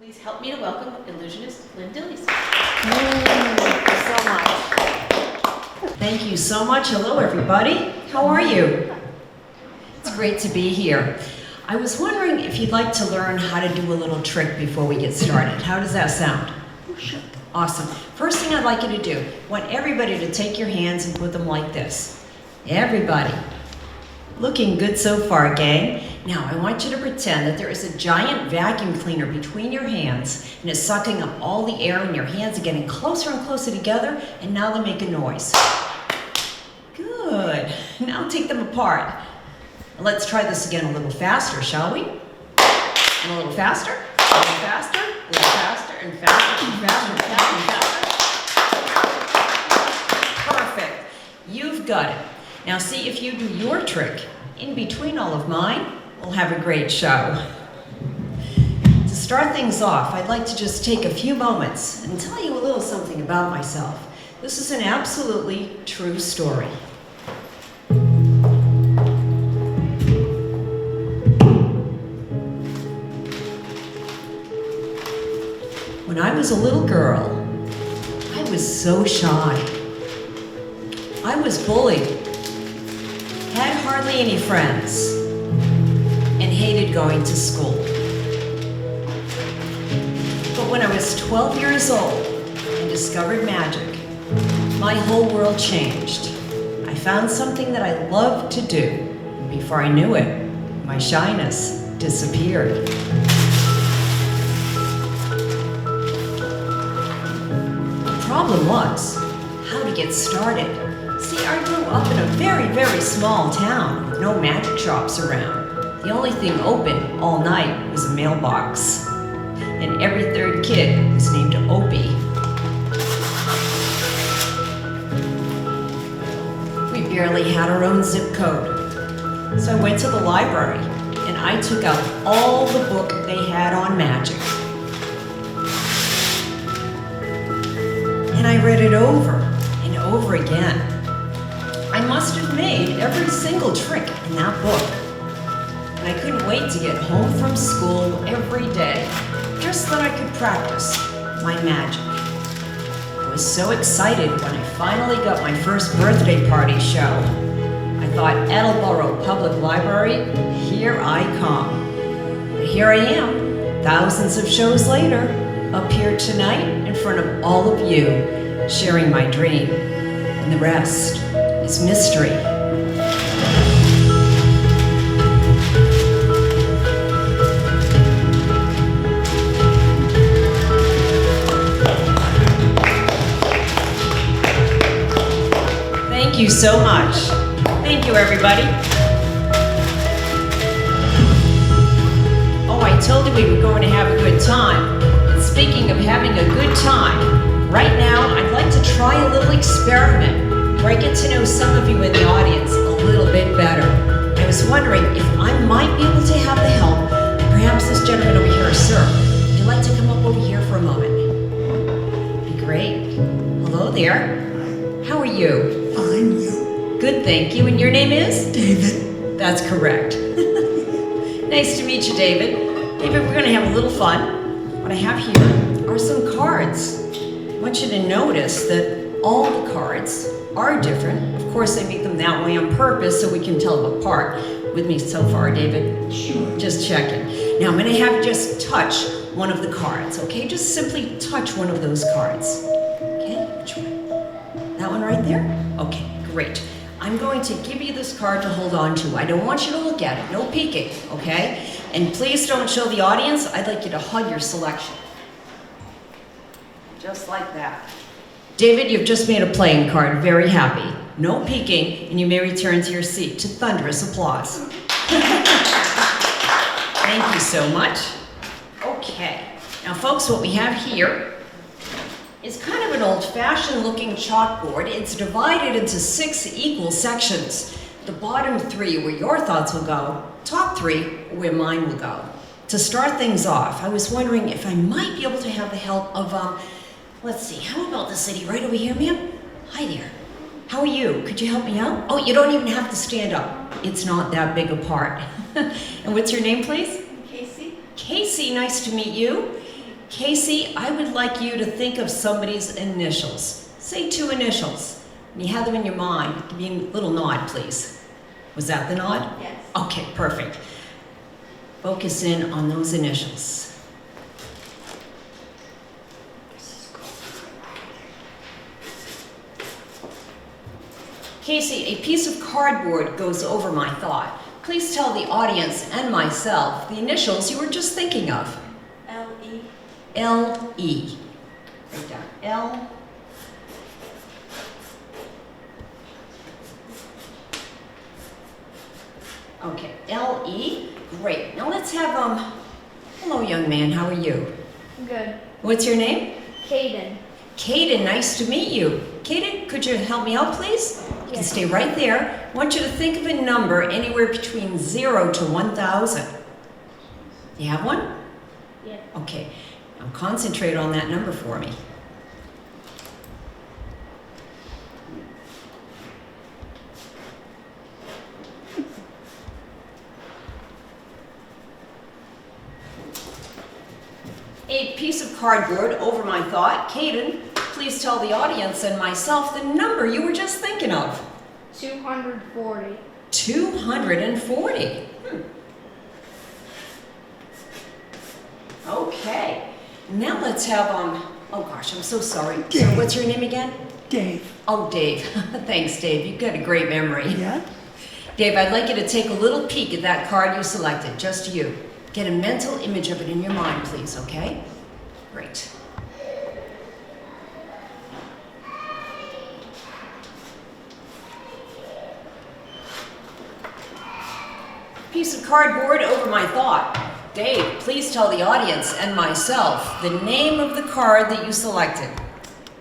Please help me to welcome Illusionist Lyn Dillies. Thank you so much. Thank you so much. Hello, everybody. How are you? It's great to be here. I was wondering if you'd like to learn how to do a little trick before we get started. How does that sound? Awesome. First thing I'd like you to do, I want everybody to take your hands and put them like this. Everybody. Looking good so far, gang. Now, I want you to pretend that there is a giant vacuum cleaner between your hands and it's sucking up all the air, and your hands are getting closer and closer together, and now they make a noise. Good. Now take them apart. Let's try this again a little faster, shall we? And a little faster, a little faster, a little faster, and faster, and faster, and faster, and faster. Perfect. You've got it. Now see if you do your trick in between all of mine, we'll have a great show. To start things off, I'd like to just take a few moments and tell you a little something about myself. This is an absolutely true story. When I was a little girl, I was so shy. I was bullied, had hardly any friends, and hated going to school. But when I was 12 years old and discovered magic, my whole world changed. I found something that I loved to do, and before I knew it, my shyness disappeared. The problem was how to get started. See, I grew up in a very, very small town with no magic shops around. The only thing open all night was a mailbox. And every third kid was named Opie. We barely had our own zip code. So I went to the library and I took out all the book they had on magic. And I read it over and over again. I must have made every single trick in that book. And I couldn't wait to get home from school every day, just so that I could practice my magic. I was so excited when I finally got my first birthday party show. I thought, Attleboro Public Library, here I come. But here I am, thousands of shows later, up here tonight in front of all of you, sharing my dream. And the rest is mystery. Thank you so much. Thank you, everybody. Oh, I told you we were going to have a good time. And speaking of having a good time, right now I'd like to try a little experiment where I get to know some of you in the audience a little bit better. I was wondering if I might be able to have the help of perhaps this gentleman over here, sir. Would you like to come up over here for a moment? Be great. Hello there. How are you? Fine, you? Good, thank you. And your name is? David. That's correct. Nice to meet you, David. David, we're going to have a little fun. What I have here are some cards. I want you to notice that all the cards are different. Of course, they make them that way on purpose so we can tell them apart. With me so far, David? Sure. Just checking. Now, I'm going to have you just touch one of the cards, okay? Just simply touch one of those cards. Okay, which one? That one right there? Okay, great. I'm going to give you this card to hold on to. I don't want you to look at it. No peeking, okay? And please don't show the audience. I'd like you to hug your selection. Just like that. David, you've just made a playing card. Very happy. No peeking, and you may return to your seat to thunderous applause. Thank you so much. Okay. Now, folks, what we have here is kind of an old-fashioned looking chalkboard. It's divided into 6 equal sections. The bottom 3 where your thoughts will go, top 3 where mine will go. To start things off, I was wondering if I might be able to have the help of, let's see, how about this lady right over here, ma'am? Hi there. How are you? Could you help me out? Oh, you don't even have to stand up. It's not that big a part. And what's your name, please? Casey. Casey, nice to meet you. Casey, I would like you to think of somebody's initials. Say 2 initials. When you have them in your mind, give me a little nod, please. Was that the nod? Yes. Okay, perfect. Focus in on those initials. Casey, a piece of cardboard goes over my thought. Please tell the audience and myself the initials you were just thinking of. L-E. L-E. Write down L. Okay, L-E. Great. Now let's have, hello young man, how are you? Good. What's your name? Caden. Caden, nice to meet you. Caden, could you help me out, please? You can Yes. stay right there. I want you to think of a number anywhere between 0 to 1,000. You have one? Yeah. Okay. Now concentrate on that number for me. A piece of cardboard over my thought. Caden, please tell the audience and myself the number you were just thinking of. 240. 240. Okay. Now let's have, oh gosh, I'm so sorry. So Dave. what's your name again? Dave. Oh, Dave. Thanks, Dave. You've got a great memory. Yeah? Dave, I'd like you to take a little peek at that card you selected, just you. Get a mental image of it in your mind, please, okay? Great. Piece of cardboard over my thought. Dave, please tell the audience and myself the name of the card that you selected.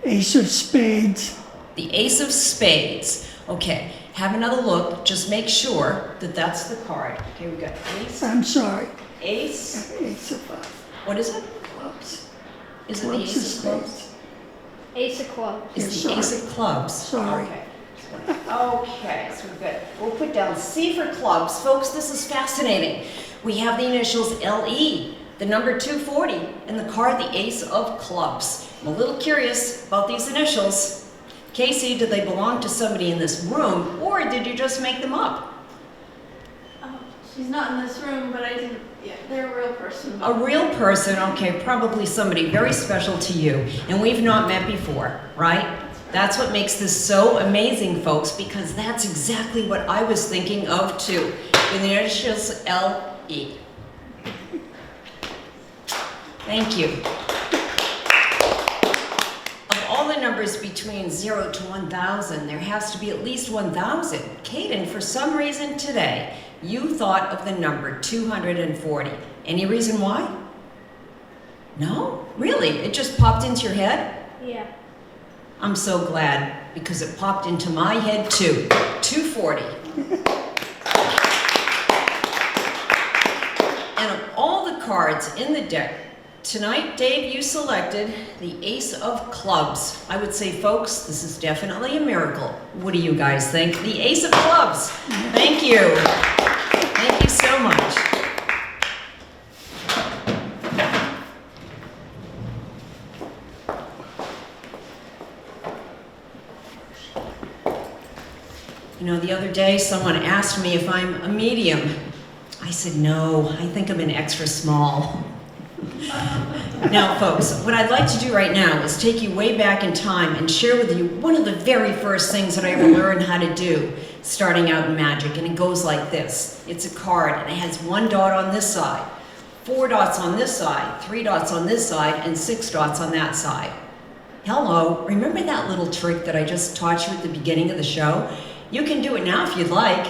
Ace of spades. The Ace of Spades. Okay, have another look. Just make sure that that's the card. Okay, we got Ace, I'm sorry. Ace. Ace of What is it? clubs. Is it the Clubs Ace of Clubs? spades. Ace of clubs. Is Yes, the sorry. Ace of Clubs? Sorry. Okay. Okay, so we're good. We'll put down C for clubs. Folks, this is fascinating. We have the initials LE, the number 240, and the card, the Ace of Clubs. I'm a little curious about these initials. Casey, did they belong to somebody in this room, or did you just make them up? Oh, she's not in this room, but I didn't, yeah, they're a real person. A real person, okay, probably somebody very special to you, and we've not met before, right? That's what makes this so amazing, folks, because that's exactly what I was thinking of too, with the initials LE. Thank you. Of all the numbers between 0 to 1,000, there has to be at least 1,000. Caden, for some reason today, you thought of the number 240. Any reason why? No? Really? It just popped into your head? Yeah. I'm so glad, because it popped into my head too. 240. And of all the cards in the deck, tonight, Dave, you selected the Ace of Clubs. I would say, folks, this is definitely a miracle. What do you guys think? The Ace of Clubs. Thank you. Thank you so much. You know, the other day someone asked me if I'm a medium. I said, no, I think I'm an extra small. Now, folks, what I'd like to do right now is take you way back in time and share with you one of the very first things that I ever learned how to do starting out in magic, and it goes like this. It's a card, and it has 1 dot on this side, 4 dots on this side, 3 dots on this side, and 6 dots on that side. Hello, remember that little trick that I just taught you at the beginning of the show? You can do it now if you'd like.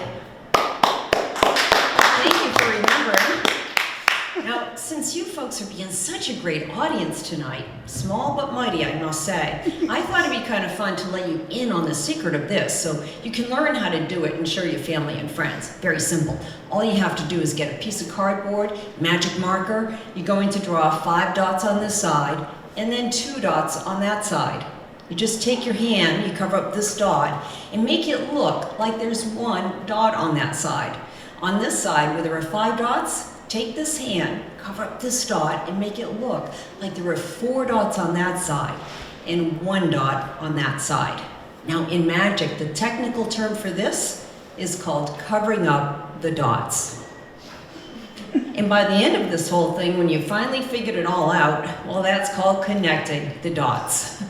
Thank you for remembering. Now, since you folks are being such a great audience tonight, small but mighty, I must say, I thought it'd be kind of fun to let you in on the secret of this so you can learn how to do it and show your family and friends. Very simple. All you have to do is get a piece of cardboard, magic marker. You're going to draw 5 dots on this side and then 2 dots on that side. You just take your hand, you cover up this dot, and make it look like there's 1 dot on that side. On this side, where there are 5 dots, take this hand, cover up this dot, and make it look like there were 4 dots on that side and 1 dot on that side. Now in magic, the technical term for this is called covering up the dots. And by the end of this whole thing, when you finally figured it all out, well, that's called connecting the dots.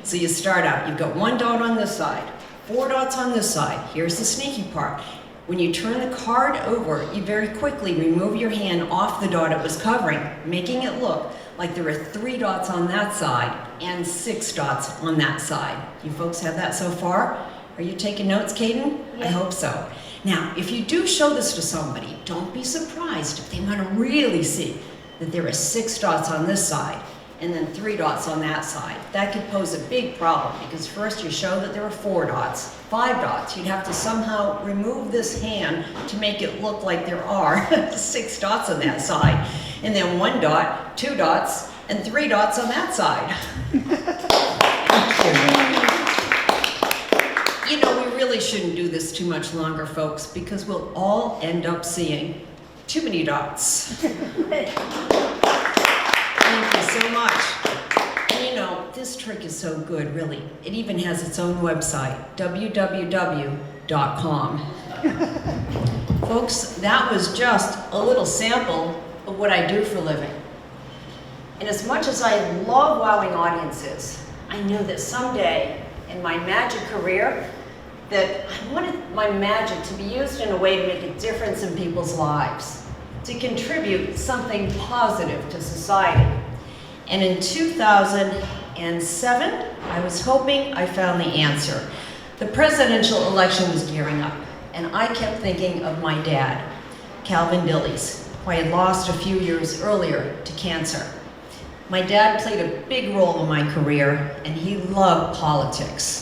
So you start out, you've got 1 dot on this side, 4 dots on this side. Here's the sneaky part. When you turn the card over, you very quickly remove your hand off the dot it was covering, making it look like there are 3 dots on that side and 6 dots on that side. You folks have that so far? Are you taking notes, Caden? Yeah. I hope so. Now, if you do show this to somebody, don't be surprised if they want to really see that there are 6 dots on this side and then 3 dots on that side. That could pose a big problem because first you show that there are 4 dots, 5 dots. You'd have to somehow remove this hand to make it look like there are 6 dots on that side, and then 1 dot, 2 dots, and 3 dots on that side. You know, we really shouldn't do this too much longer, folks, because we'll all end up seeing too many dots. Thank you so much. And you know, this trick is so good, really. It even has its own website, www.com. Folks, that was just a little sample of what I do for a living. And as much as I love wowing audiences, I knew that someday in my magic career that I wanted my magic to be used in a way to make a difference in people's lives, to contribute something positive to society. And in 2007, I was hoping I found the answer. The presidential election was gearing up, and I kept thinking of my dad, Lyn Dillies, who I had lost a few years earlier to cancer. My dad played a big role in my career, and he loved politics.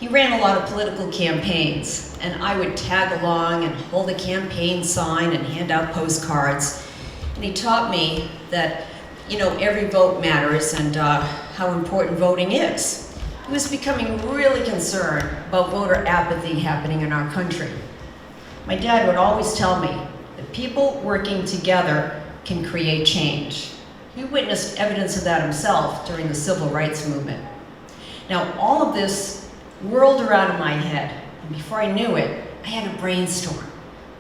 He ran a lot of political campaigns, and I would tag along and hold a campaign sign and hand out postcards. And he taught me that, you know, every vote matters and how important voting is. He was becoming really concerned about voter apathy happening in our country. My dad would always tell me that people working together can create change. He witnessed evidence of that himself during the civil rights movement. Now, all of this whirled around in my head, and before I knew it, I had a brainstorm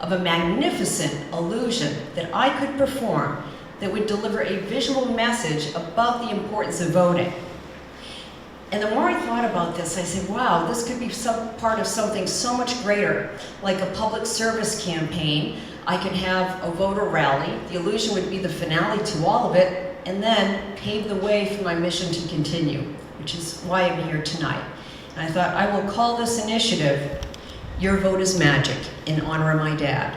of a magnificent illusion that I could perform that would deliver a visual message about the importance of voting. And the more I thought about this, I said, wow, this could be some part of something so much greater, like a public service campaign. I could have a voter rally. The illusion would be the finale to all of it, and then pave the way for my mission to continue, which is why I'm here tonight. And I thought, I will call this initiative, Your Vote is Magic, in honor of my dad.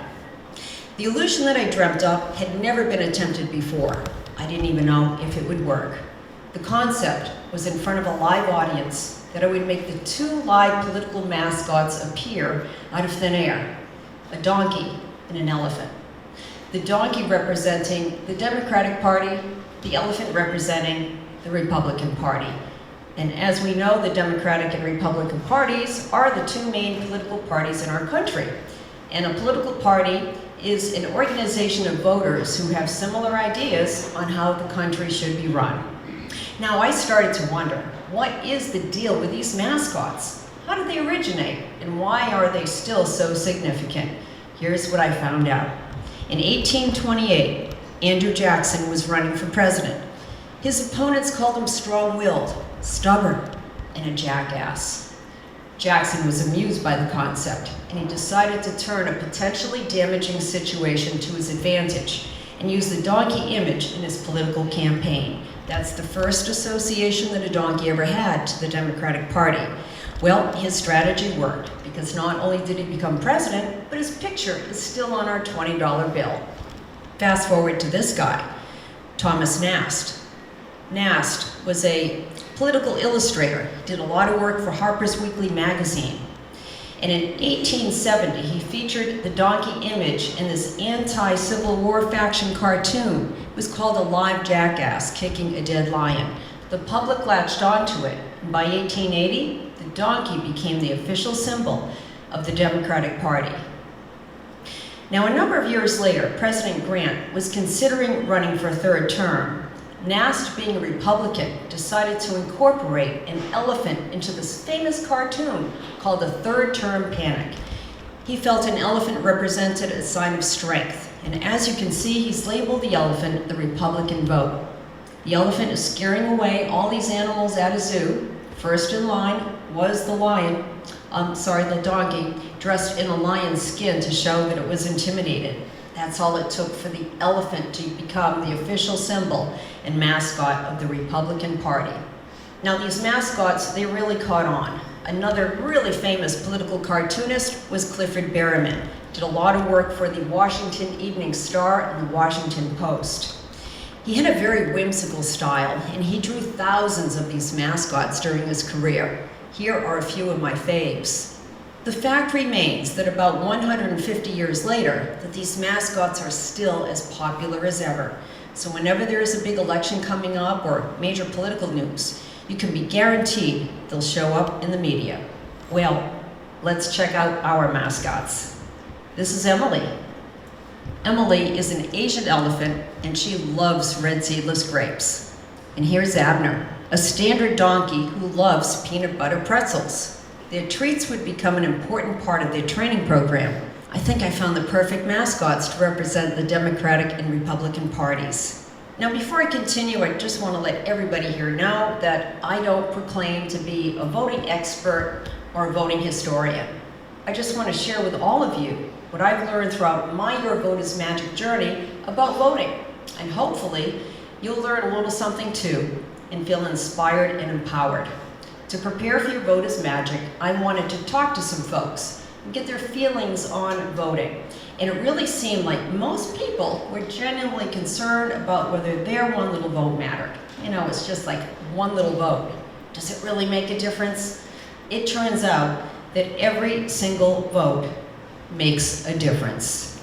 The illusion that I dreamt up had never been attempted before. I didn't even know if it would work. The concept was in front of a live audience that I would make the 2 live political mascots appear out of thin air, a donkey and an elephant. The donkey representing the Democratic Party, the elephant representing the Republican Party. And as we know, the Democratic and Republican parties are the 2 main political parties in our country. And a political party is an organization of voters who have similar ideas on how the country should be run. Now, I started to wonder, what is the deal with these mascots? How did they originate, and why are they still so significant? Here's what I found out. In 1828, Andrew Jackson was running for president. His opponents called him strong-willed, stubborn, and a jackass. Jackson was amused by the concept, and he decided to turn a potentially damaging situation to his advantage and use the donkey image in his political campaign. That's the first association that a donkey ever had to the Democratic Party. Well, his strategy worked, because not only did he become president, but his picture is still on our $20 bill. Fast forward to this guy, Thomas Nast. Nast was a political illustrator, did a lot of work for Harper's Weekly magazine. And in 1870, he featured the donkey image in this anti-Civil War faction cartoon. It was called A Live Jackass Kicking a Dead Lion. The public latched onto it, and by 1880, the donkey became the official symbol of the Democratic Party. Now, a number of years later, President Grant was considering running for a third term. Nast, being a Republican, decided to incorporate an elephant into this famous cartoon called the Third Term Panic. He felt an elephant represented a sign of strength, and as you can see, he's labeled the elephant the Republican vote. The elephant is scaring away all these animals at a zoo. First in line was the the donkey, dressed in a lion's skin to show that it was intimidated. That's all it took for the elephant to become the official symbol and mascot of the Republican Party. Now these mascots, they really caught on. Another really famous political cartoonist was Clifford Berryman. Did a lot of work for the Washington Evening Star and the Washington Post. He had a very whimsical style, and he drew thousands of these mascots during his career. Here are a few of my faves. The fact remains that about 150 years later, that these mascots are still as popular as ever. So whenever there is a big election coming up or major political news, you can be guaranteed they'll show up in the media. Well, let's check out our mascots. This is Emily. Emily is an Asian elephant, and she loves red seedless grapes. And here's Abner, a standard donkey who loves peanut butter pretzels. Their treats would become an important part of their training program. I think I found the perfect mascots to represent the Democratic and Republican parties. Now, before I continue, I just want to let everybody here know that I don't proclaim to be a voting expert or a voting historian. I just want to share with all of you what I've learned throughout my Your Vote is Magic journey about voting. And hopefully, you'll learn a little something too and feel inspired and empowered. To prepare for Your Vote is Magic, I wanted to talk to some folks and get their feelings on voting. And it really seemed like most people were genuinely concerned about whether their one little vote mattered. You know, it's just like one little vote. Does it really make a difference? It turns out that every single vote makes a difference.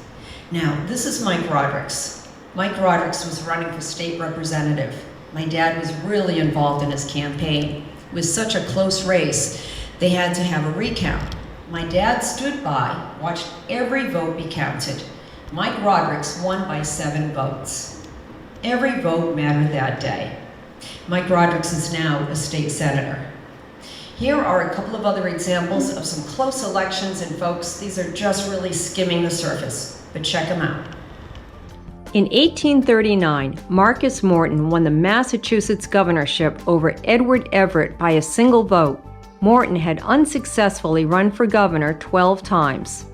Now, this is Mike Rodrigues. Mike Rodrigues was running for state representative. My dad was really involved in his campaign. It was such a close race, they had to have a recount. My dad stood by, watched every vote be counted. Mike Rodrigues won by 7 votes. Every vote mattered that day. Mike Rodrigues is now a state senator. Here are a couple of other examples of some close elections, and folks, these are just really skimming the surface, but check them out. In 1839, Marcus Morton won the Massachusetts governorship over Edward Everett by a single vote. Morton had unsuccessfully run for governor 12 times.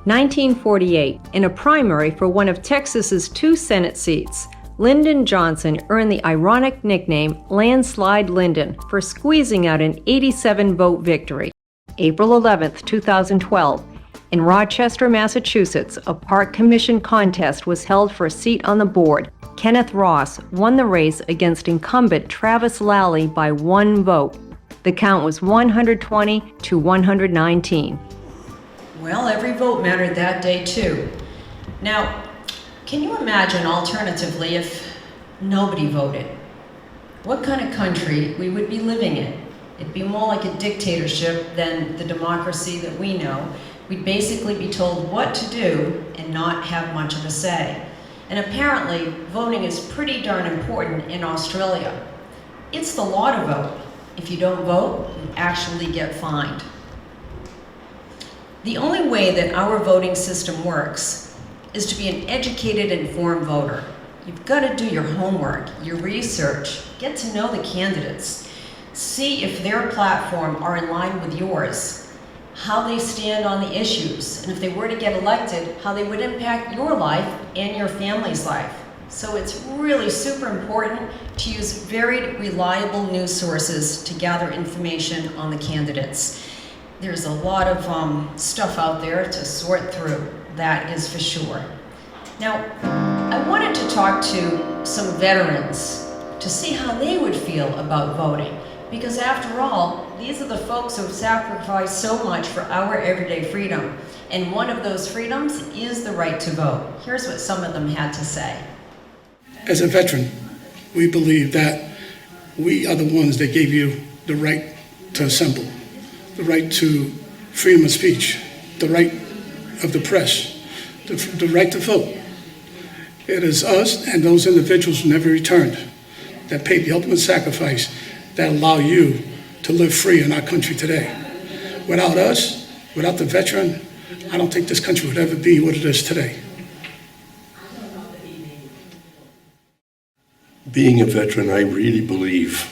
1948, in a primary for one of Texas's 2 Senate seats, Lyndon Johnson earned the ironic nickname Landslide Lyndon for squeezing out an 87-vote victory. April 11, 2012, in Rochester, Massachusetts, a park commission contest was held for a seat on the board. Kenneth Ross won the race against incumbent Travis Lally by 1 vote. The count was 120 to 119. Well, every vote mattered that day too. Now, can you imagine alternatively if nobody voted? What kind of country we would be living in? It'd be more like a dictatorship than the democracy that we know. We'd basically be told what to do and not have much of a say. And apparently, voting is pretty darn important in Australia. It's the law to vote. If you don't vote, you actually get fined. The only way that our voting system works is to be an educated, informed voter. You've got to do your homework, your research, get to know the candidates, see if their platform are in line with yours, how they stand on the issues, and if they were to get elected, how they would impact your life and your family's life. So it's really super important to use very reliable news sources to gather information on the candidates. There's a lot of stuff out there to sort through, that is for sure. Now, I wanted to talk to some veterans to see how they would feel about voting, because after all, these are the folks who have sacrificed so much for our everyday freedom, and one of those freedoms is the right to vote. Here's what some of them had to say. As a veteran, we believe that we are the ones that gave you the right to assemble, the right to freedom of speech, the right of the press, the right to vote. It is us and those individuals who never returned that paid the ultimate sacrifice that allow you to live free in our country today. Without us, without the veteran, I don't think this country would ever be what it is today. Being a veteran, I really believe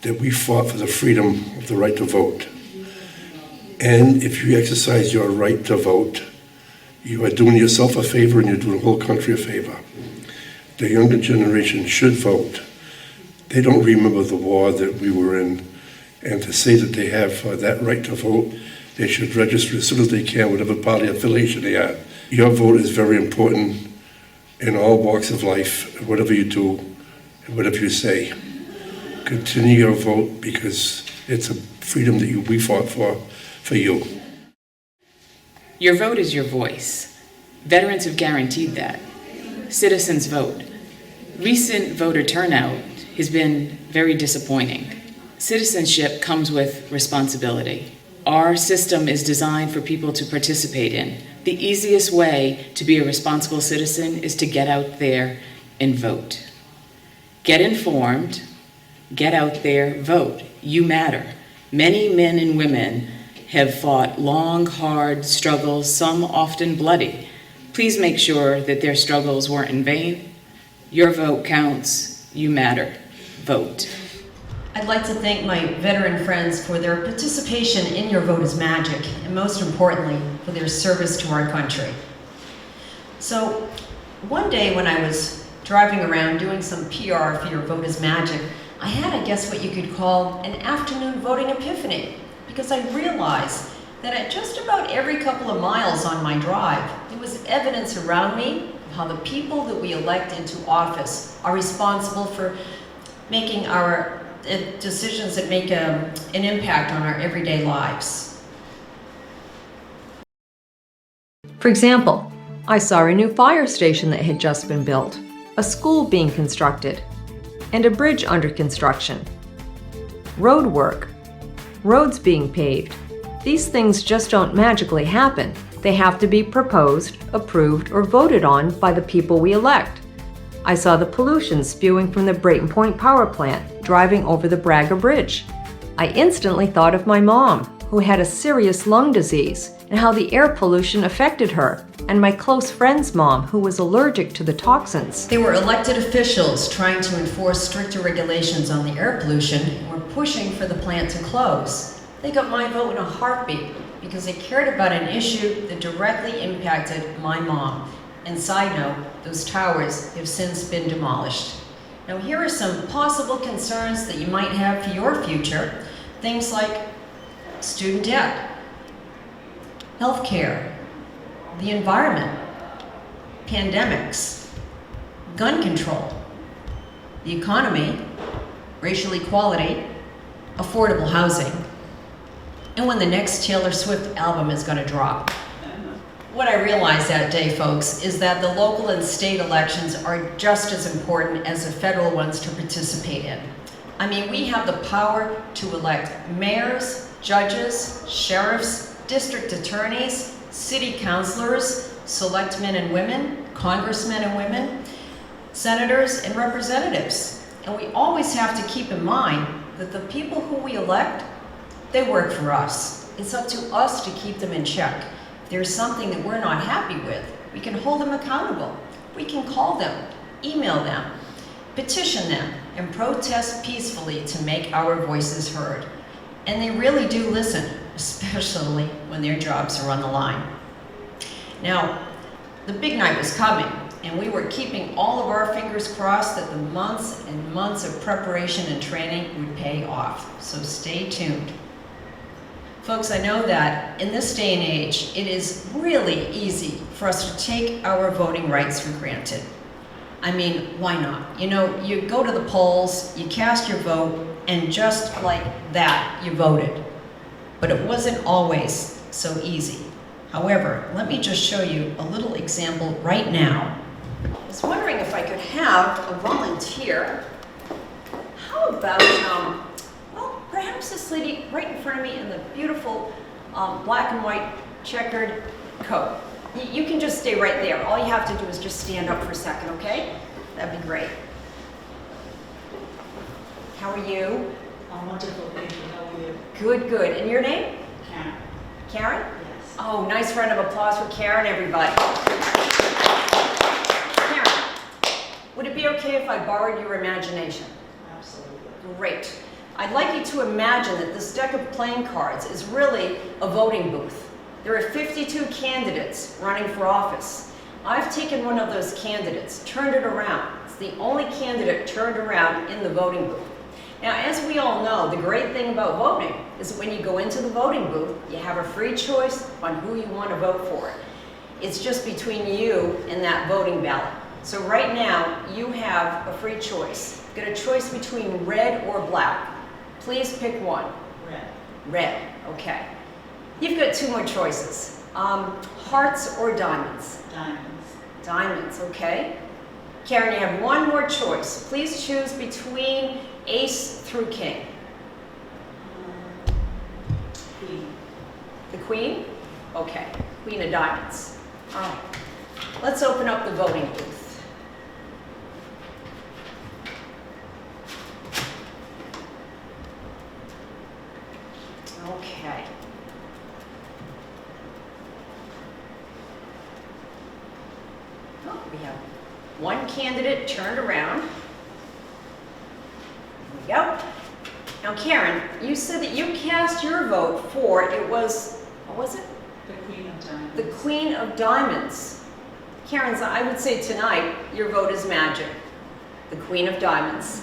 that we fought for the freedom of the right to vote. And if you exercise your right to vote, you are doing yourself a favor and you're doing the whole country a favor. The younger generation should vote. They don't remember the war that we were in, and to say that they have that right to vote, they should register as soon as they can, whatever party affiliation they are. Your vote is very important in all walks of life, whatever you do, and whatever you say. Continue your vote because it's a freedom that we fought for you. Your vote is your voice. Veterans have guaranteed that. Citizens vote. Recent voter turnout has been very disappointing. Citizenship comes with responsibility. Our system is designed for people to participate in. The easiest way to be a responsible citizen is to get out there and vote. Get informed, get out there, vote. You matter. Many men and women have fought long, hard struggles, some often bloody. Please make sure that their struggles weren't in vain. Your vote counts. You matter. Vote. I'd like to thank my veteran friends for their participation in Your Vote is Magic, and most importantly, for their service to our country. So, one day when I was driving around doing some PR for Your Vote is Magic, I had, I guess, what you could call an afternoon voting epiphany, because I realized that at just about every couple of miles on my drive, there was evidence around me of how the people that we elect into office are responsible for making our decisions that make an impact on our everyday lives. For example, I saw a new fire station that had just been built, a school being constructed, and a bridge under construction. Road work, roads being paved. These things just don't magically happen. They have to be proposed, approved, or voted on by the people we elect. I saw the pollution spewing from the Brayton Point power plant driving over the Braga Bridge. I instantly thought of my mom, who had a serious lung disease, and how the air pollution affected her, and my close friend's mom, who was allergic to the toxins. They were elected officials trying to enforce stricter regulations on the air pollution and were pushing for the plant to close. They got my vote in a heartbeat because they cared about an issue that directly impacted my mom. And side note, those towers have since been demolished. Now here are some possible concerns that you might have for your future. Things like student debt, healthcare, the environment, pandemics, gun control, the economy, racial equality, affordable housing, and when the next Taylor Swift album is going to drop. What I realized that day, folks, is that the local and state elections are just as important as the federal ones to participate in. I mean, we have the power to elect mayors, judges, sheriffs, district attorneys, city councilors, selectmen and women, congressmen and women, senators and representatives. And we always have to keep in mind that the people who we elect, they work for us. It's up to us to keep them in check. If there's something that we're not happy with, we can hold them accountable. We can call them, email them, petition them, and protest peacefully to make our voices heard. And they really do listen, especially when their jobs are on the line. Now, the big night was coming, and we were keeping all of our fingers crossed that the months and months of preparation and training would pay off. So stay tuned. Folks, I know that in this day and age, it is really easy for us to take our voting rights for granted. I mean, why not? You know, you go to the polls, you cast your vote, and just like that, you voted. But it wasn't always so easy. However, let me just show you a little example right now. I was wondering if I could have a volunteer. How about, well, perhaps this lady right in front of me in the beautiful black and white checkered coat. You can just stay right there. All you have to do is just stand up for a second, okay? That'd be great. How are you? I'm wonderful, thank you. How are you? Good, good. And your name? Karen. Karen? Yes. Oh, nice round of applause for Karen, everybody. Karen, would it be okay if I borrowed your imagination? Absolutely. Great. I'd like you to imagine that this deck of playing cards is really a voting booth. There are 52 candidates running for office. I've taken one of those candidates, turned it around. It's the only candidate turned around in the voting booth. Now, as we all know, the great thing about voting is that when you go into the voting booth, you have a free choice on who you want to vote for. It's just between you and that voting ballot. So right now, you have a free choice. You've got a choice between red or black. Please pick one. Red. Red, okay. You've got two more choices. Hearts or diamonds? Diamonds. Diamonds, okay. Karen, you have one more choice. Please choose between ace through king. Queen. The queen? Okay, queen of diamonds. All right, let's open up the voting booth. Okay. Oh, we have one candidate turned around. There we go. Now, Karen, you said that you cast your vote for, it was, what was it? The Queen of Diamonds. The Queen of Diamonds. Karen, I would say tonight, your vote is magic. The Queen of Diamonds.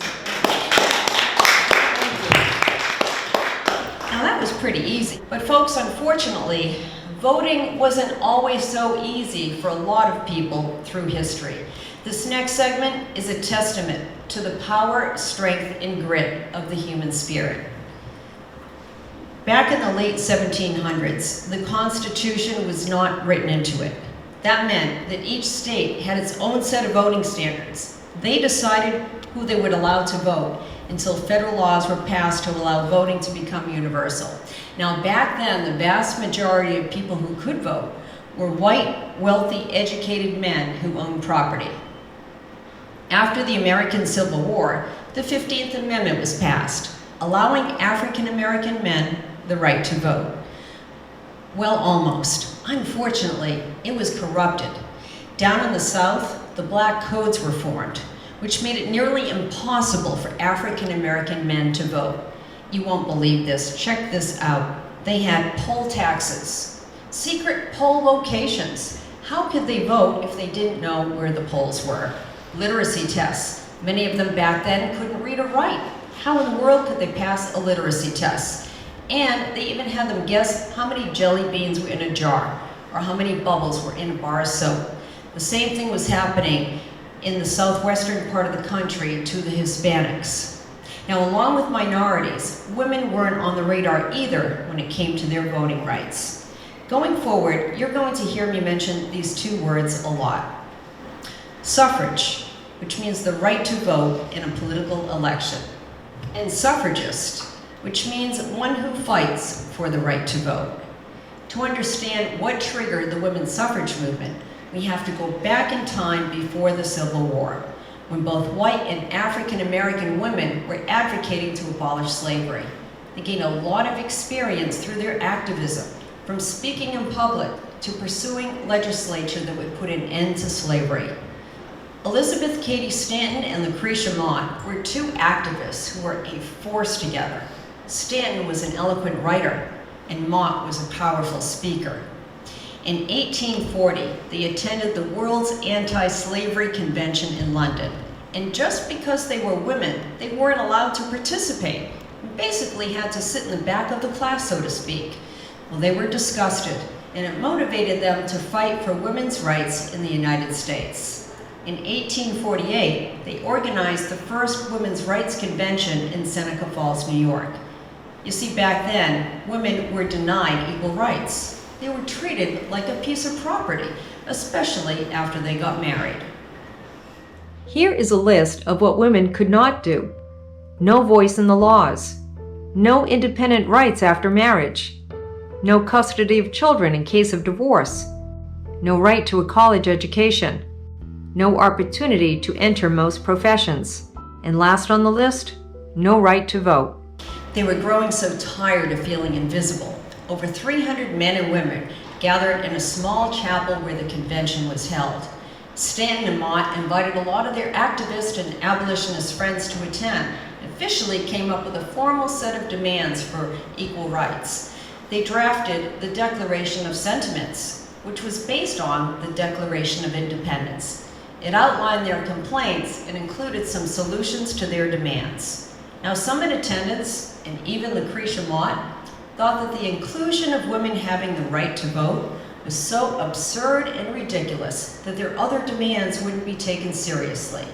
Now that was pretty easy. But folks, unfortunately, voting wasn't always so easy for a lot of people through history. This next segment is a testament to the power, strength, and grit of the human spirit. Back in the late 1700s, the Constitution was not written into it. That meant that each state had its own set of voting standards. They decided who they would allow to vote until federal laws were passed to allow voting to become universal. Now, back then, the vast majority of people who could vote were white, wealthy, educated men who owned property. After the American Civil War, the 15th Amendment was passed, allowing African American men the right to vote. Well, almost. Unfortunately, it was corrupted. Down in the South, the black codes were formed, which made it nearly impossible for African American men to vote. You won't believe this. Check this out. They had poll taxes, secret poll locations. How could they vote if they didn't know where the polls were? Literacy tests. Many of them back then couldn't read or write. How in the world could they pass a literacy test? And they even had them guess how many jelly beans were in a jar or how many bubbles were in a bar of soap. The same thing was happening in the southwestern part of the country to the Hispanics. Now, along with minorities, women weren't on the radar either when it came to their voting rights. Going forward, you're going to hear me mention these two words a lot. Suffrage, which means the right to vote in a political election, and suffragist, which means one who fights for the right to vote. To understand what triggered the women's suffrage movement, we have to go back in time before the Civil War, when both white and African American women were advocating to abolish slavery. They gained a lot of experience through their activism, from speaking in public to pursuing legislation that would put an end to slavery. Elizabeth Cady Stanton and Lucretia Mott were two activists who were a force together. Stanton was an eloquent writer, and Mott was a powerful speaker. In 1840, they attended the World's Anti-Slavery Convention in London. And just because they were women, they weren't allowed to participate. Basically had to sit in the back of the class, so to speak. Well, they were disgusted, and it motivated them to fight for women's rights in the United States. In 1848, they organized the first women's rights convention in Seneca Falls, New York. You see, back then, women were denied equal rights. They were treated like a piece of property, especially after they got married. Here is a list of what women could not do. No voice in the laws. No independent rights after marriage. No custody of children in case of divorce. no right to a college education, no opportunity to enter most professions, and last on the list, no right to vote. They were growing so tired of feeling invisible. Over 300 men and women gathered in a small chapel where the convention was held. Stanton and Mott invited a lot of their activist and abolitionist friends to attend, and officially came up with a formal set of demands for equal rights. They drafted the Declaration of Sentiments, which was based on the Declaration of Independence. It outlined their complaints and included some solutions to their demands. Now, some in attendance, and even Lucretia Mott, thought that the inclusion of women having the right to vote was so absurd and ridiculous that their other demands wouldn't be taken seriously.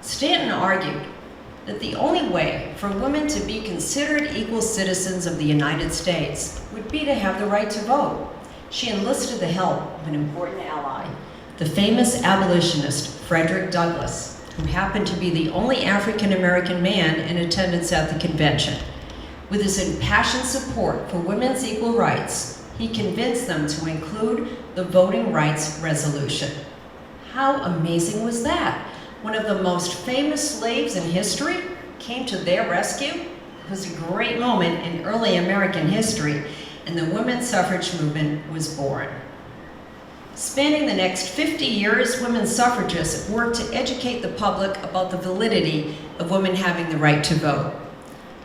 Stanton argued that the only way for women to be considered equal citizens of the United States would be to have the right to vote. She enlisted the help of an important ally, the famous abolitionist Frederick Douglass, who happened to be the only African-American man in attendance at the convention. With his impassioned support for women's equal rights, he convinced them to include the Voting Rights Resolution. How amazing was that? One of the most famous slaves in history came to their rescue. It was a great moment in early American history, and the women's suffrage movement was born. Spanning the next 50 years, women's suffragists worked to educate the public about the validity of women having the right to vote.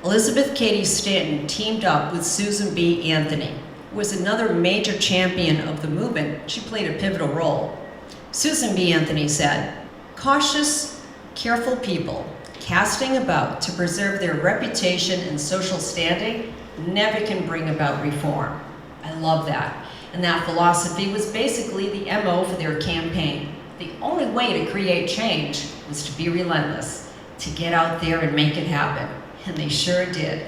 Elizabeth Cady Stanton teamed up with Susan B. Anthony, who was another major champion of the movement. She played a pivotal role. Susan B. Anthony said, "Cautious, careful people casting about to preserve their reputation and social standing never can bring about reform." I love that. And that philosophy was basically the MO for their campaign. The only way to create change was to be relentless, to get out there and make it happen. And they sure did.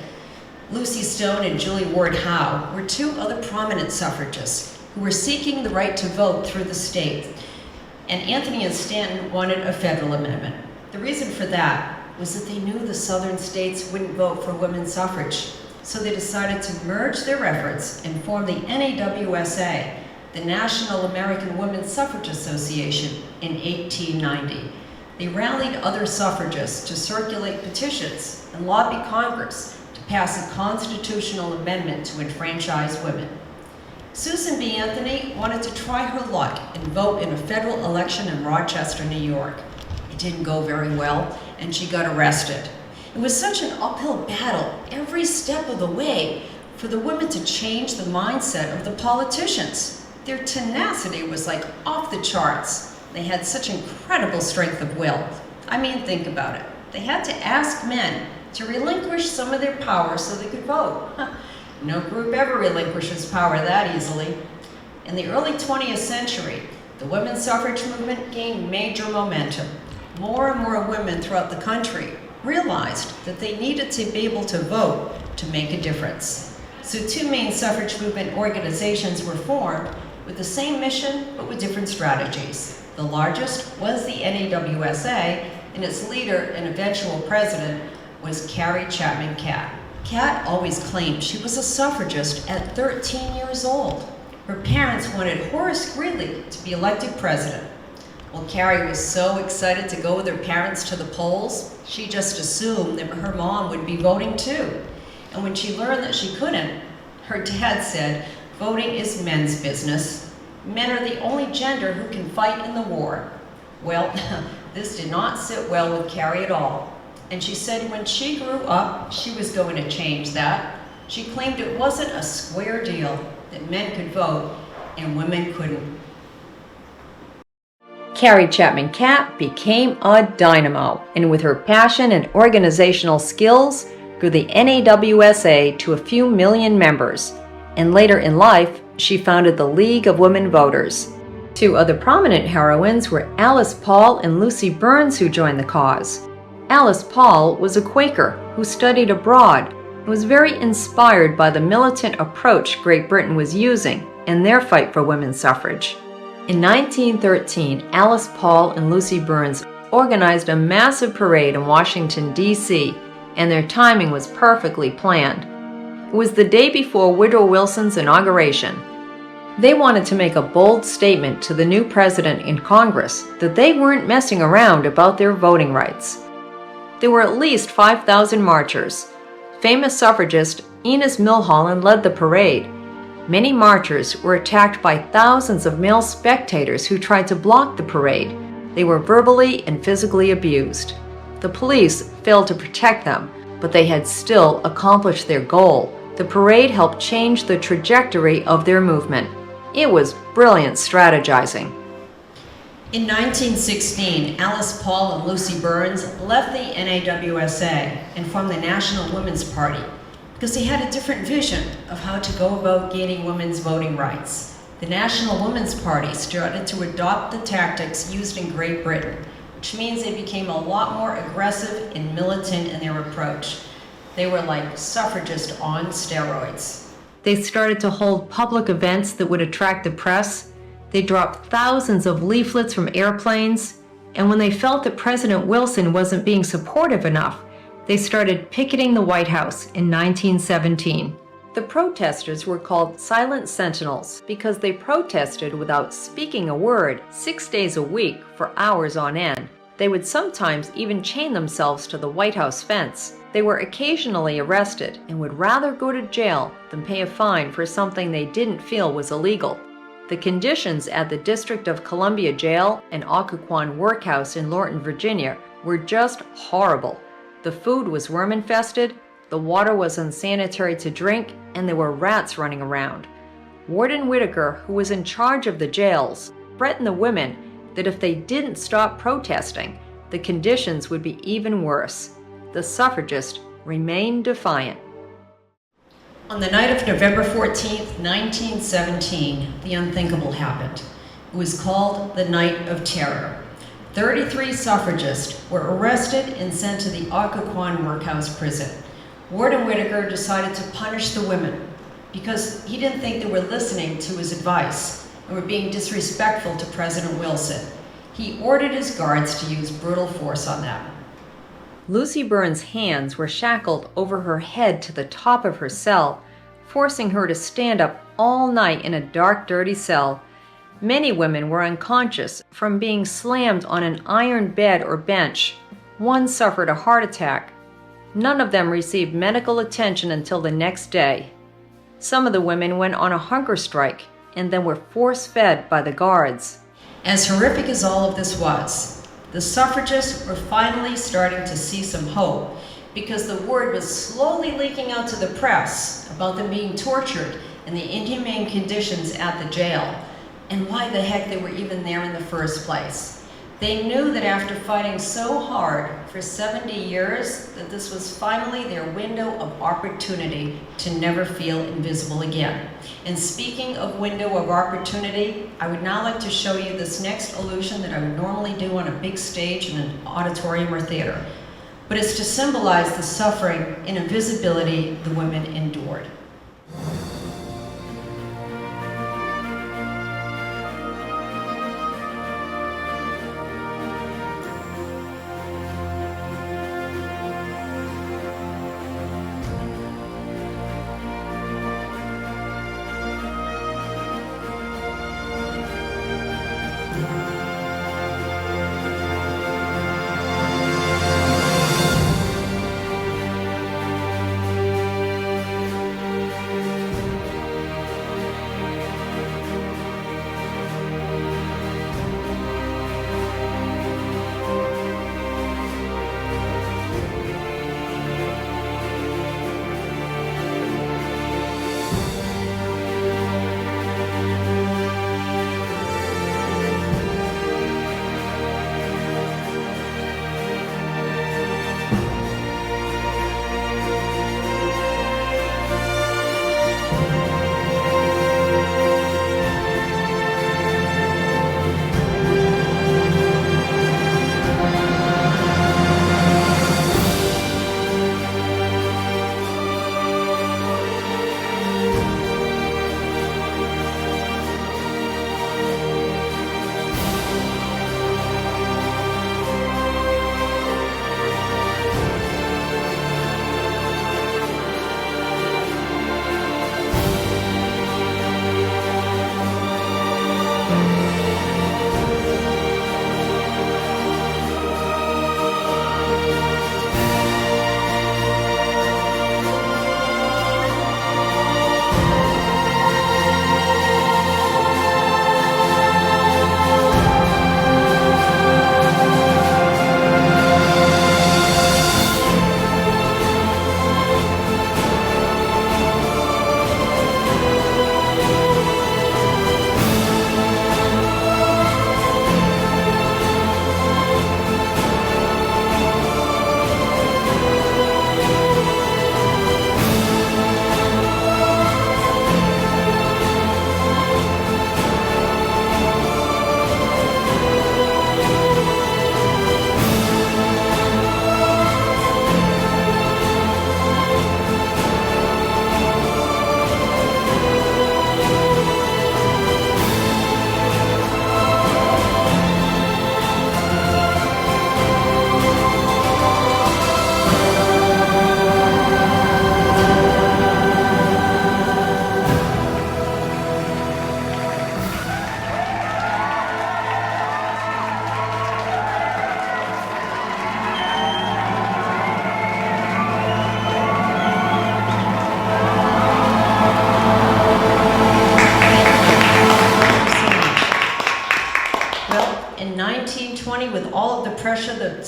Lucy Stone and Julie Ward Howe were two other prominent suffragists who were seeking the right to vote through the state. And Anthony and Stanton wanted a federal amendment. The reason for that was that they knew the southern states wouldn't vote for women's suffrage. So they decided to merge their efforts and form the NAWSA, the National American Women's Suffrage Association, in 1890. They rallied other suffragists to circulate petitions and lobby Congress to pass a constitutional amendment to enfranchise women. Susan B. Anthony wanted to try her luck and vote in a federal election in Rochester, New York. It didn't go very well, and she got arrested. It was such an uphill battle every step of the way for the women to change the mindset of the politicians. Their tenacity was like off the charts. They had such incredible strength of will. I mean, think about it. They had to ask men to relinquish some of their power so they could vote. No group ever relinquishes power that easily. In the early 20th century, the women's suffrage movement gained major momentum. More and more women throughout the country realized that they needed to be able to vote to make a difference. So two main suffrage movement organizations were formed with the same mission, but with different strategies. The largest was the NAWSA, and its leader and eventual president was Carrie Chapman Catt. Catt always claimed she was a suffragist at 13 years old. Her parents wanted Horace Greeley to be elected president. Well, Carrie was so excited to go with her parents to the polls, she just assumed that her mom would be voting too. And when she learned that she couldn't, her dad said, "Voting is men's business. Men are the only gender who can fight in the war." Well, this did not sit well with Carrie at all. And she said when she grew up, she was going to change that. She claimed it wasn't a square deal, that men could vote and women couldn't. Carrie Chapman Catt became a dynamo, and with her passion and organizational skills, grew the NAWSA to a few million members. And later in life, she founded the League of Women Voters. Two other prominent heroines were Alice Paul and Lucy Burns, who joined the cause. Alice Paul was a Quaker who studied abroad and was very inspired by the militant approach Great Britain was using in their fight for women's suffrage. In 1913, Alice Paul and Lucy Burns organized a massive parade in Washington, D.C., and their timing was perfectly planned. It was the day before Woodrow Wilson's inauguration. They wanted to make a bold statement to the new president in Congress that they weren't messing around about their voting rights. There were at least 5,000 marchers. Famous suffragist Enos Milholland led the parade. Many marchers were attacked by thousands of male spectators who tried to block the parade. They were verbally and physically abused. The police failed to protect them, but they had still accomplished their goal. The parade helped change the trajectory of their movement. It was brilliant strategizing. In 1916, Alice Paul and Lucy Burns left the NAWSA and formed the National Women's Party because they had a different vision of how to go about gaining women's voting rights. The National Women's Party started to adopt the tactics used in Great Britain, which means they became a lot more aggressive and militant in their approach. They were like suffragists on steroids. They started to hold public events that would attract the press. They dropped thousands of leaflets from airplanes, and when they felt that President Wilson wasn't being supportive enough, they started picketing the White House in 1917. The protesters were called Silent Sentinels because they protested without speaking a word 6 days a week for hours on end. They would sometimes even chain themselves to the White House fence. They were occasionally arrested and would rather go to jail than pay a fine for something they didn't feel was illegal. The conditions at the District of Columbia Jail and Occoquan Workhouse in Lorton, Virginia were just horrible. The food was worm-infested, the water was unsanitary to drink, and there were rats running around. Warden Whitaker, who was in charge of the jails, threatened the women that if they didn't stop protesting, the conditions would be even worse. The suffragists remained defiant. On the night of November 14, 1917, the unthinkable happened. It was called the Night of Terror. 33 suffragists were arrested and sent to the Occoquan Workhouse prison. Warden Whitaker decided to punish the women because he didn't think they were listening to his advice and were being disrespectful to President Wilson. He ordered his guards to use brutal force on them. Lucy Burns' hands were shackled over her head to the top of her cell, forcing her to stand up all night in a dark, dirty cell. Many women were unconscious from being slammed on an iron bed or bench. One suffered a heart attack. None of them received medical attention until the next day. Some of the women went on a hunger strike and then were force-fed by the guards. As horrific as all of this was, the suffragists were finally starting to see some hope because the word was slowly leaking out to the press about them being tortured and the inhumane conditions at the jail and why the heck they were even there in the first place. They knew that after fighting so hard for 70 years that this was finally their window of opportunity to never feel invisible again. And speaking of window of opportunity, I would now like to show you this next illusion that I would normally do on a big stage in an auditorium or theater. But it's to symbolize the suffering and invisibility the women endured.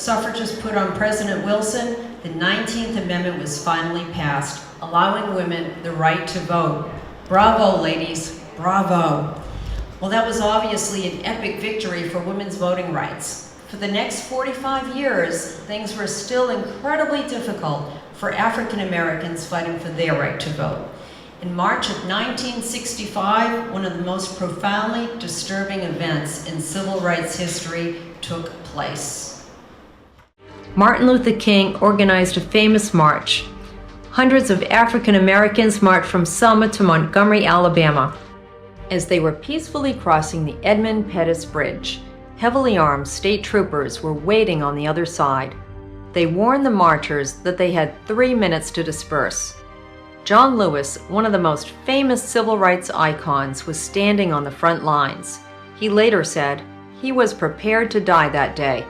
suffragists put on President Wilson, the 19th Amendment was finally passed, allowing women the right to vote. Bravo, ladies, bravo. Well, that was obviously an epic victory for women's voting rights. For the next 45 years, things were still incredibly difficult for African Americans fighting for their right to vote. In March of 1965, one of the most profoundly disturbing events in civil rights history took place. Martin Luther King organized a famous march. Hundreds of African Americans marched from Selma to Montgomery, Alabama. As they were peacefully crossing the Edmund Pettus Bridge, heavily armed state troopers were waiting on the other side. They warned the marchers that they had 3 minutes to disperse. John Lewis, one of the most famous civil rights icons, was standing on the front lines. He later said he was prepared to die that day.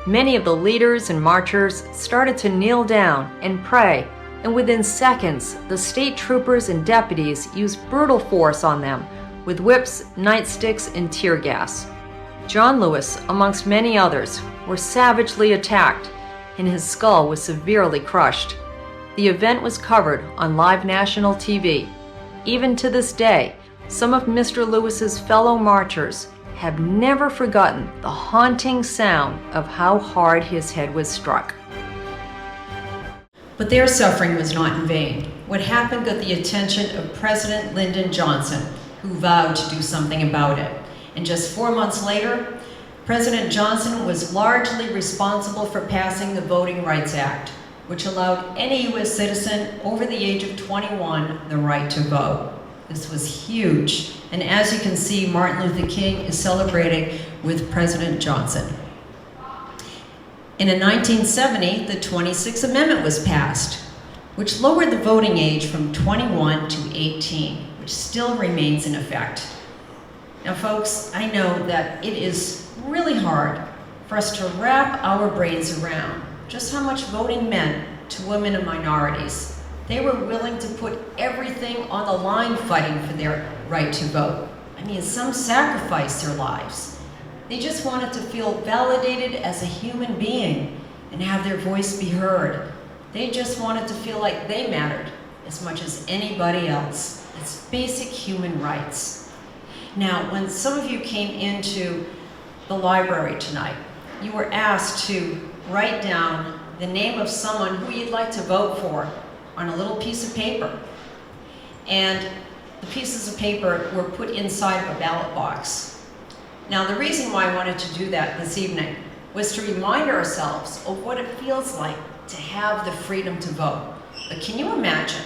Many of the leaders and marchers started to kneel down and pray, and within seconds, the state troopers and deputies used brutal force on them with whips, nightsticks, and tear gas. John Lewis, amongst many others, were savagely attacked, and his skull was severely crushed. The event was covered on live national TV. Even to this day, some of Mr. Lewis's fellow marchers have never forgotten the haunting sound of how hard his head was struck. But their suffering was not in vain. What happened got the attention of President Lyndon Johnson, who vowed to do something about it. And just 4 months later, President Johnson was largely responsible for passing the Voting Rights Act, which allowed any U.S. citizen over the age of 21 the right to vote. This was huge. And as you can see, Martin Luther King is celebrating with President Johnson. And in 1970, the 26th Amendment was passed, which lowered the voting age from 21 to 18, which still remains in effect. Now, folks, I know that it is really hard for us to wrap our brains around just how much voting meant to women and minorities. They were willing to put everything on the line fighting for their right to vote. I mean, some sacrificed their lives. They just wanted to feel validated as a human being and have their voice be heard. They just wanted to feel like they mattered as much as anybody else. It's basic human rights. Now, when some of you came into the library tonight, you were asked to write down the name of someone who you'd like to vote for on a little piece of paper. And the pieces of paper were put inside of a ballot box. Now, the reason why I wanted to do that this evening was to remind ourselves of what it feels like to have the freedom to vote. But can you imagine,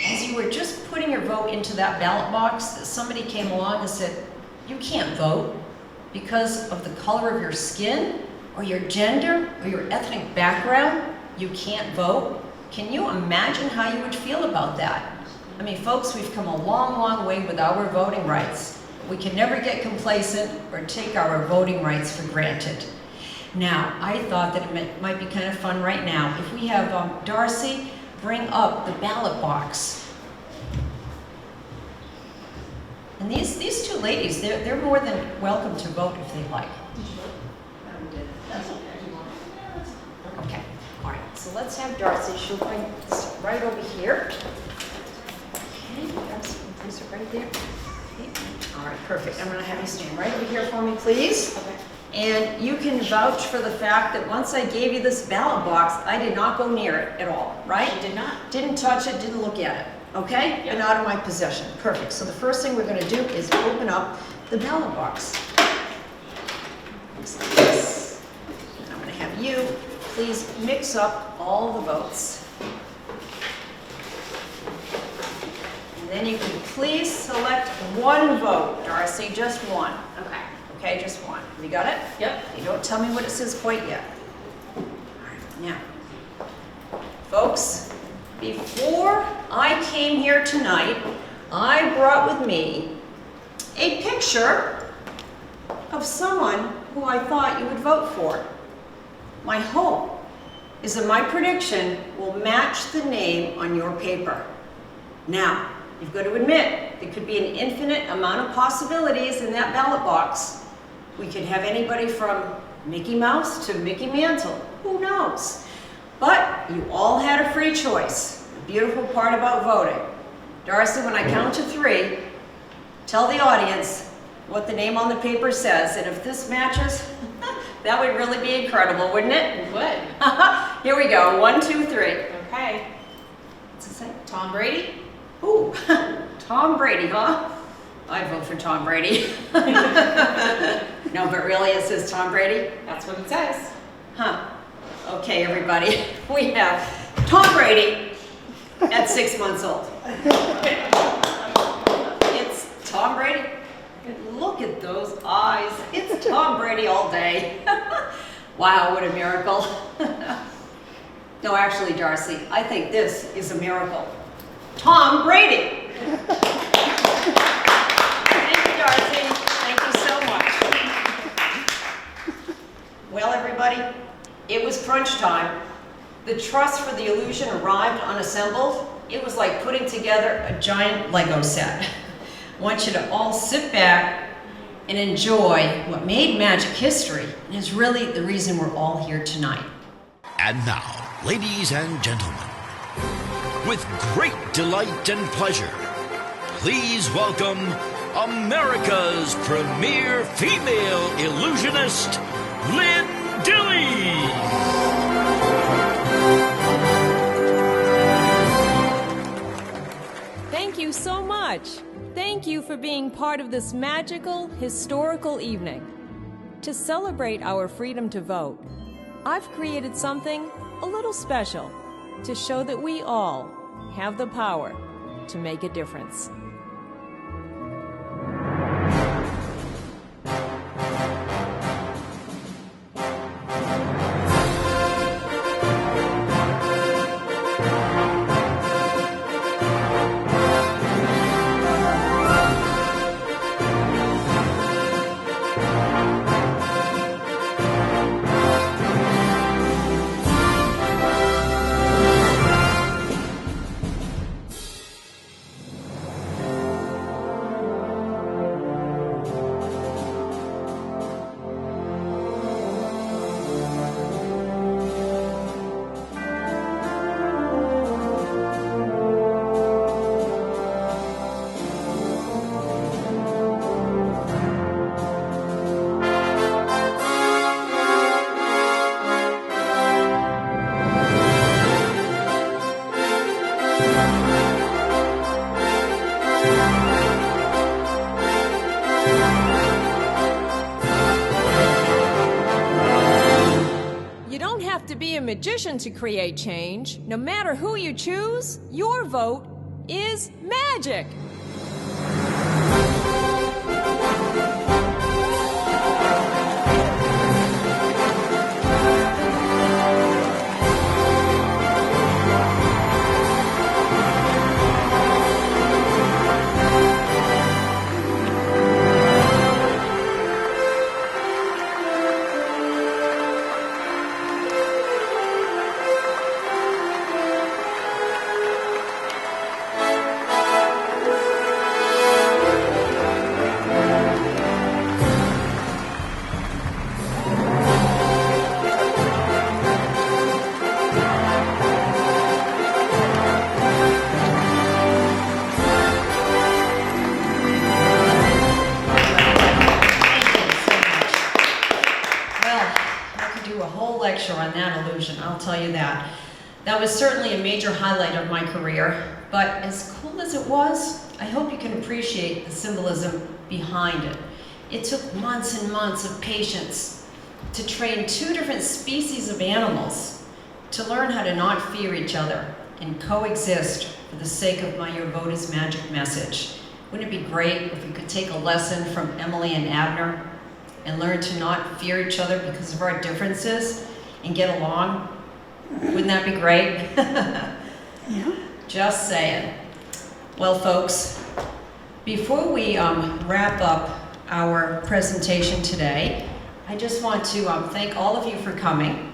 as you were just putting your vote into that ballot box, that somebody came along and said, you can't vote because of the color of your skin, or your gender, or your ethnic background? You can't vote? Can you imagine how you would feel about that? I mean, folks, we've come a long, long way with our voting rights. We can never get complacent or take our voting rights for granted. Now, I thought that it might be kind of fun right now if we have Darcy bring up the ballot box. And these two ladies, they're more than welcome to vote if they like. Okay, all right, so let's have Darcy. She'll bring this right over here. Okay, Darcy, place it right there. Okay. All right, perfect. I'm gonna have you stand right over here for me, please. Okay. And you can vouch for the fact that once I gave you this ballot box, I did not go near it at all, right? You did not. Didn't touch it, didn't look at it, okay? Yep. Been out of my possession. Perfect. So the first thing we're gonna do is open up the ballot box. Looks like this. And I'm gonna have you please mix up all the votes. And then you can please select one vote, Darcy, just one. Okay. Okay, just one. Have you got it? Yep. You don't tell me what it says quite yet. All right, now, folks, before I came here tonight, I brought with me a picture of someone who I thought you would vote for. My hope is that my prediction will match the name on your paper. Now, you've got to admit, there could be an infinite amount of possibilities in that ballot box. We could have anybody from Mickey Mouse to Mickey Mantle, who knows? But you all had a free choice. The beautiful part about voting. Darcy, when I count to 3, tell the audience what the name on the paper says, and if this matches, that would really be incredible, wouldn't it? It would. Here we go, 1, 2, 3. Okay. What's it say? Tom Brady? Ooh, Tom Brady, huh? I'd vote for Tom Brady. No, but really it says Tom Brady? That's what it says. Huh. Okay, everybody. We have Tom Brady at 6 months old. It's Tom Brady. Look at those eyes. It's Tom Brady all day. Wow, what a miracle. No, actually, Darcy, I think this is a miracle. Tom Brady. Thank you, Darcy. Thank you so much. Well, everybody, it was crunch time. The trust for the illusion arrived unassembled. It was like putting together a giant Lego set. I want you to all sit back and enjoy what made magic history, and is really the reason we're all here tonight. And now, ladies and gentlemen, with great delight and pleasure, please welcome America's premier female illusionist, Lyn Dillies. Thank you so much. Thank you for being part of this magical, historical evening. To celebrate our freedom to vote, I've created something a little special to show that we all have the power to make a difference. Magician to create change. No matter who you choose, your vote is magic. On that illusion, I'll tell you that. That was certainly a major highlight of my career, but as cool as it was, I hope you can appreciate the symbolism behind it. It took months and months of patience to train 2 different species of animals to learn how to not fear each other and coexist for the sake of my Your Vote is Magic message. Wouldn't it be great if we could take a lesson from Emily and Abner and learn to not fear each other because of our differences and get along? Wouldn't that be great? Yeah. Just saying. Well, folks, before we wrap up our presentation today, I just want to thank all of you for coming.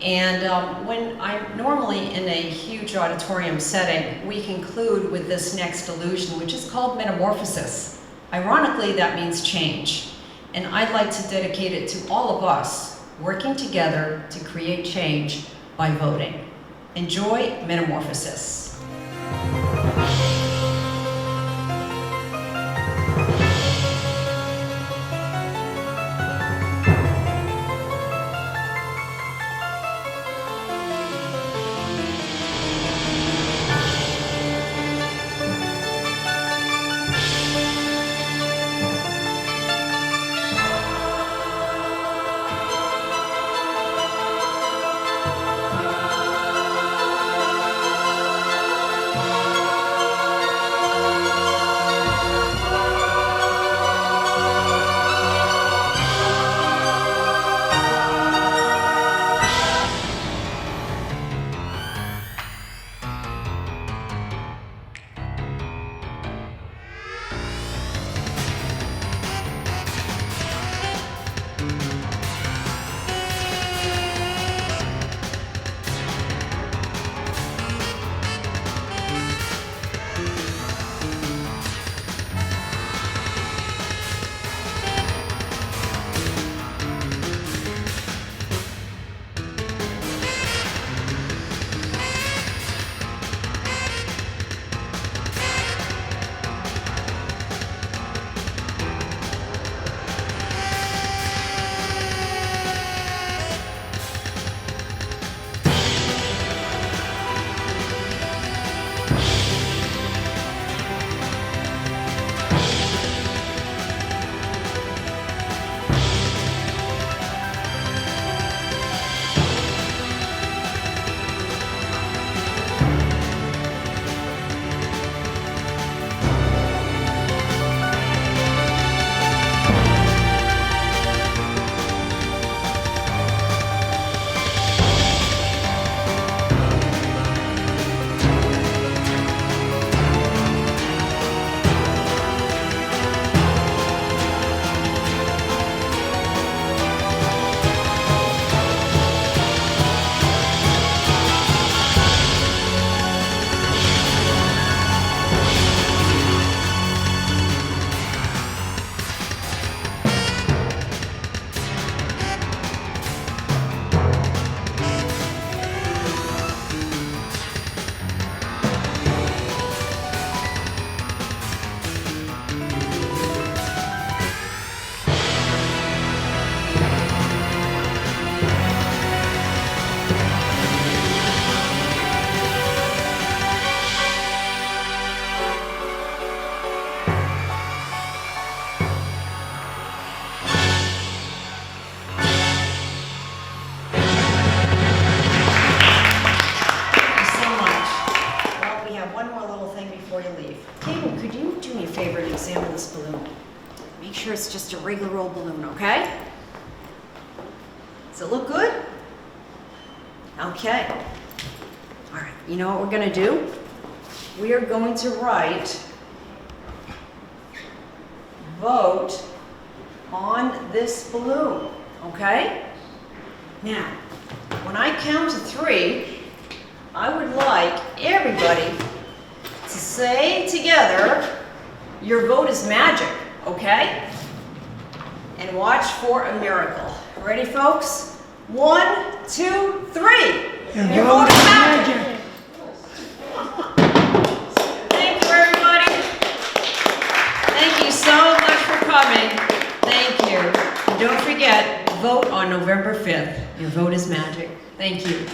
And when I'm normally in a huge auditorium setting, we conclude with this next illusion, which is called metamorphosis. Ironically, that means change. And I'd like to dedicate it to all of us working together to create change by voting. Enjoy Metamorphosis. It's just a regular old balloon, okay? Does it look good? Okay. All right, you know what we're gonna do? We are going to write vote on this balloon, okay? Now, when I count to 3, I would like everybody to say together, your vote is magic, okay? And watch for a miracle. Ready, folks? 1, 2, 3. Your vote is magic. Thank you, everybody. Thank you so much for coming. Thank you. And don't forget, vote on November 5th. Your vote is magic. Thank you.